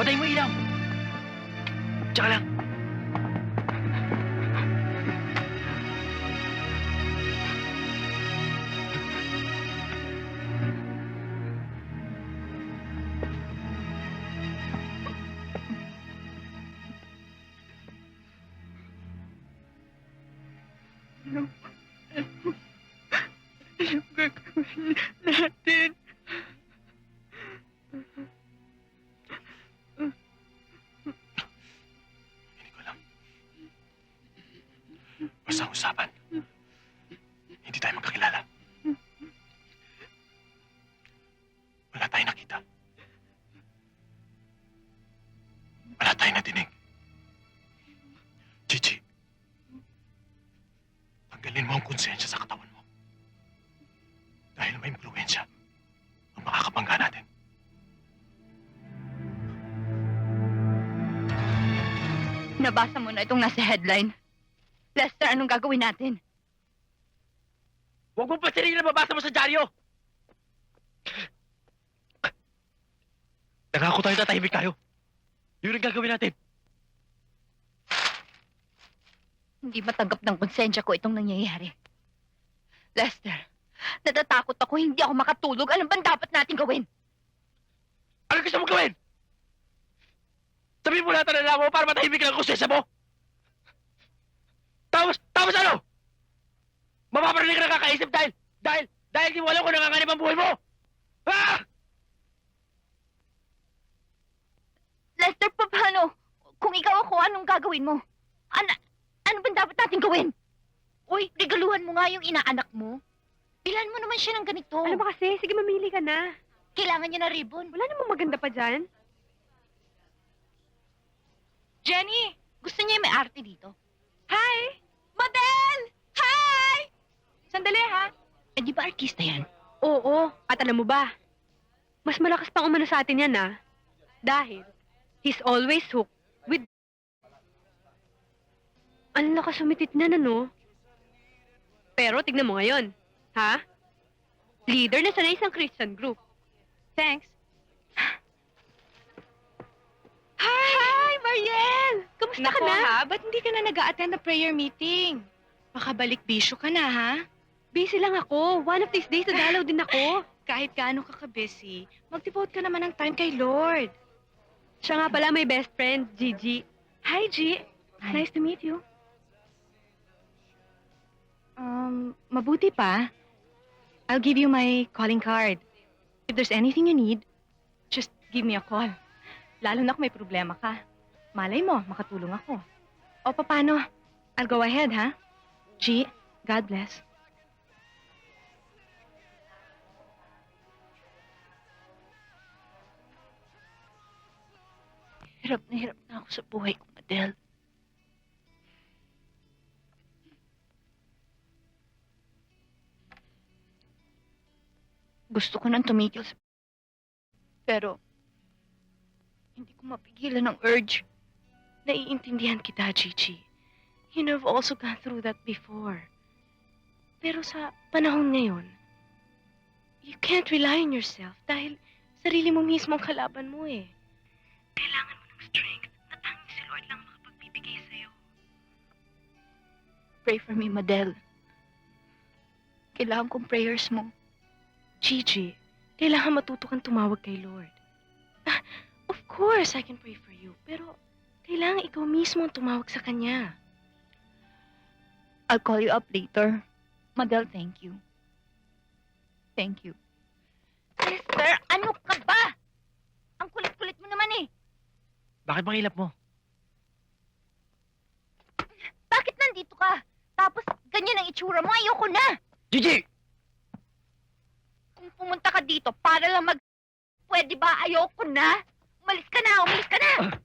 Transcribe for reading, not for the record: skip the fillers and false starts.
Patay mo ilaw! Tsaka lang. Anong gagawin natin? Hindi ko alam. Basta ang usapan. Hindi tayo magkakilala. Wala tayong nakita. Wala tayong nadinig. Gigi, tanggalin mo ang konsensya sa katawan mo. Dahil may impluwensya ang makakabangga natin. Nabasa mo na itong nasa headline. Lester, anong gagawin natin? Huwag mo pa sarili na babasa mo sa dyaryo! Nangako tayo, tatahimik tayo. Yun ang gagawin natin. Hindi matanggap ng konsensya ko itong nangyayari. Lester, natatakot ako, hindi ako makatulog. Ano bang dapat natin gawin? Ano gusto mo gawin? Sabihin mo lahat na nalaman mo para matahimik lang ang konsensya mo? Tapos ano? Mapaparinig ka na kakaisip dahil di mo alam kung nanganganib ang buhay mo! Ah! Lester, paano? Kung ikaw ako, anong gagawin mo? Ano bang dapat natin gawin? Uy, regaluhan mo nga yung inaanak mo. Bilan mo naman siya ng ganito. Ano ba kasi? Sige, mamili ka na. Kailangan niya na ribbon. Wala namang maganda pa dyan. Jenny, gusto niya yung may arte dito. Hi! Model! Hi! Sandali, ha? Eh, di ba artista yan? Oo. At alam mo ba? Mas malakas pang umano sa atin yan, ah. Dahil, he's always hooked with... Ang lakas sumitit na, no? Pero, tignan mo ngayon. Ha? Leader na sa isang Christian group. Thanks. Hi, Mariel! Kamusta ka na? Ha? Ba't hindi ka na nag-a-attend na prayer meeting? Makabalik bisyo ka na, ha? Busy lang ako. One of these days, nadalaw din ako. Kahit gaano ka ka-busy, mag-devote ka naman ng time kay Lord. Siya nga pala may best friend, Gigi. Hi, G. Hi. Nice to meet you. Mabuti pa. I'll give you my calling card. If there's anything you need, just give me a call. Lalo na kung may problema ka. Malay mo, makatulong ako. O, paano? I'll go ahead, ha? G, God bless. Hirap na ako sa buhay ko, Adele. Gusto ko nang tumigil sa... Pero, hindi ko mapigilan ang urge. Naiintindihan kita, Gigi. You know, I've also gone through that before. Pero sa panahon ngayon, you can't rely on yourself dahil sarili mo mismo ang kalaban mo eh. Kailangan mo ng strength na tanging si Lord lang makapagbibigay sa'yo. Pray for me, Madel. Kailangan kong prayers mo. Gigi, kailangan matuto kang tumawag kay Lord. Of course, I can pray for you, pero kailangan ikaw mismo ang tumawag sa Kanya. I'll call you up later. Madel, thank you. Thank you. Sister, ano ka ba? Ang kulit-kulit mo naman eh. Bakit bang ilap mo? Bakit nandito ka? Tapos ganyan ang itsura mo, ayoko na. Gigi! Kung pumunta ka dito para lang pwede ba ayoko na? Umalis ka na, umalis ka na!